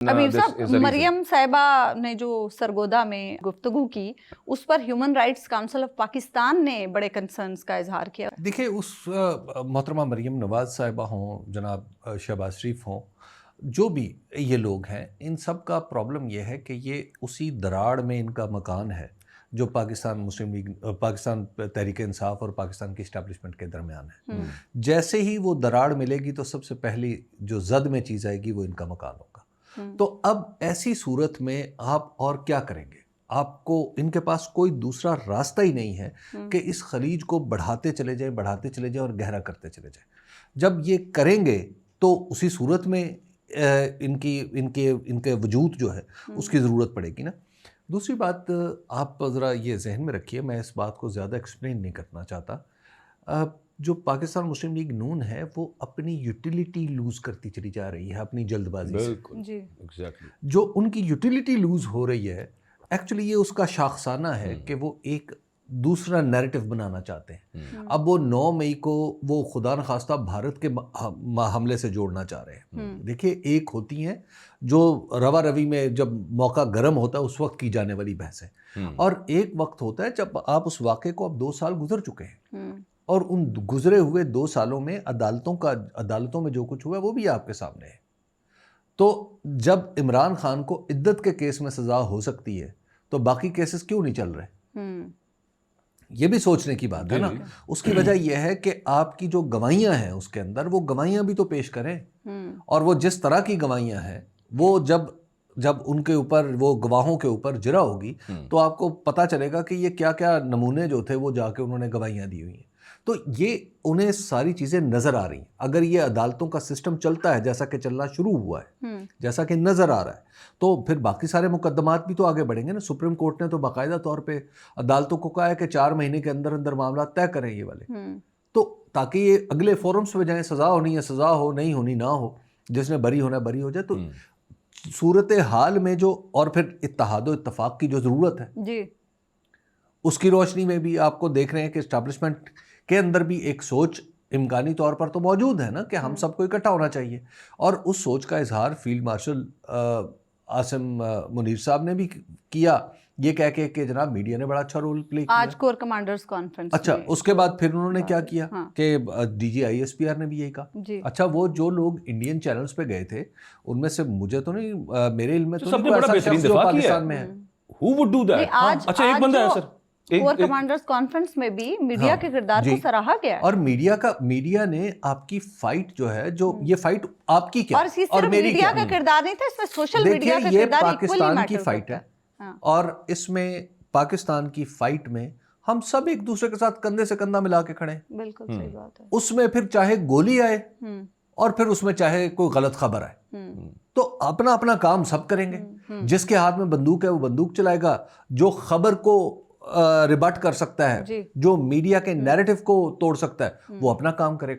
ابھی صاحب مریم صاحبہ نے جو سرگودا میں گفتگو کی اس پر human rights council of Pakistan نے بڑے کنسرنز کا اظہار کیا. دیکھیں اس محترمہ مریم نواز صاحبہ ہوں، جناب شہباز شریف ہوں، جو بھی یہ لوگ ہیں، ان سب کا پرابلم یہ ہے کہ یہ اسی دراڑ میں ان کا مکان ہے جو پاکستان مسلم لیگ، پاکستان تحریک انصاف اور پاکستان کی اسٹیبلشمنٹ کے درمیان ہے. جیسے ہی وہ دراڑ ملے گی تو سب سے پہلی جو زد میں چیز آئے گی وہ ان کا مکان ہوگا. تو اب ایسی صورت میں آپ اور کیا کریں گے؟ آپ کو ان کے پاس کوئی دوسرا راستہ ہی نہیں ہے کہ اس خلیج کو بڑھاتے چلے جائیں اور گہرا کرتے چلے جائیں. جب یہ کریں گے تو اسی صورت میں ان کے وجود جو ہے اس کی ضرورت پڑے گی نا. دوسری بات آپ ذرا یہ ذہن میں رکھیے، میں اس بات کو زیادہ ایکسپلین نہیں کرنا چاہتا. جو پاکستان مسلم لیگ نون ہے وہ اپنی یوٹیلیٹی لوز کرتی چلی جا رہی ہے اپنی جلد بازی سے. جو ان کی یوٹیلیٹی لوز ہو رہی ہے ایکچولی یہ اس کا شاخسانہ ہے کہ وہ ایک دوسرا نیریٹو بنانا چاہتے ہیں. اب وہ 9 مئی کو وہ خدا نخواستہ بھارت کے حملے سے جوڑنا چاہ رہے ہیں. دیکھیے ایک ہوتی ہیں جو روا روی میں جب موقع گرم ہوتا ہے اس وقت کی جانے والی بحث ہے، اور ایک وقت ہوتا ہے جب آپ اس واقعے کو اب 2 سال گزر چکے ہیں اور ان گزرے ہوئے 2 سالوں میں عدالتوں میں جو کچھ ہوا ہے وہ بھی آپ کے سامنے ہے. تو جب عمران خان کو عدت کے کیس میں سزا ہو سکتی ہے تو باقی کیسز کیوں نہیں چل رہے؟ یہ بھی سوچنے کی بات ہے نا. اس کی وجہ یہ ہے کہ آپ کی جو گواہیاں ہیں اس کے اندر وہ گواہیاں بھی تو پیش کریں، اور وہ جس طرح کی گواہیاں ہیں وہ جب ان کے اوپر وہ گواہوں کے اوپر جرا ہوگی تو آپ کو پتہ چلے گا کہ یہ کیا کیا نمونے جو تھے وہ جا کے انہوں نے گواہیاں دی ہوئی ہیں. تو یہ انہیں ساری چیزیں نظر آ رہی ہیں. اگر یہ عدالتوں کا سسٹم چلتا ہے جیسا کہ چلنا شروع ہوا ہے، جیسا کہ نظر آ رہا ہے، تو پھر باقی سارے مقدمات بھی تو آگے بڑھیں گے نا. سپریم کورٹ نے تو باقاعدہ طور پہ عدالتوں کو کہا ہے کہ 4 مہینے کے اندر اندر معاملات طے کریں یہ والے، تو تاکہ یہ اگلے فورمز پہ جائیں. سزا ہونی ہے سزا ہو، نہیں ہونی نہ ہو، جس نے بری ہونا بری ہو جائے. تو صورت حال میں جو اور پھر اتحاد و اتفاق کی جو ضرورت ہے اس کی روشنی میں بھی آپ کو دیکھ رہے ہیں کہ اسٹیبلشمنٹ کے اندر بھی ایک سوچ امکانی طور پر تو موجود ہے نا کہ ہم سب کو اکٹھا ہونا چاہیے. اور اس سوچ کا اظہار فیلڈ مارشل عاصم منیر صاحب نے بھی کیا، یہ کہہ کے کہ جناب میڈیا نے بڑا اچھا رول پلے کیا آج کور کمانڈرز کانفرنس. اچھا اس کے بعد پھر انہوں نے کیا کیا کہ D G I S P R نے بھی یہی کہا. اچھا وہ جو لوگ انڈین چینلز پہ گئے تھے ان میں سے مجھے تو نہیں، میرے علم میں تو سب نے بڑا بہترین دفاع کیا پاکستان میں ہے. Who would do that؟ اچھا ایک بندہ ہے سر کور کمانڈرز کانفرنس میں بھی میڈیا کے کردار کو سراہا گیا، اور میڈیا نے آپ کی فائٹ جو ہے، جو یہ فائٹ آپ کی کیا اور میڈیا کا کردار نہیں تھا اس میں، سوشل میڈیا کا کردار پاکستان کی فائٹ ہے. اور اس میں پاکستان کی فائٹ میں ہم سب ایک دوسرے کے ساتھ کندھے سے کندھا ملا کے کھڑے ہیں. بالکل صحیح بات ہے. اس میں پھر چاہے گولی آئے اور پھر اس میں چاہے کوئی غلط خبر آئے، تو اپنا اپنا کام سب کریں گے. جس کے ہاتھ میں بندوق ہے وہ بندوق چلائے گا، جو خبر کو ریبٹ کر سکتا ہے، جو میڈیا کے نیریٹو کو توڑ سکتا ہے وہ اپنا کام کرے گا.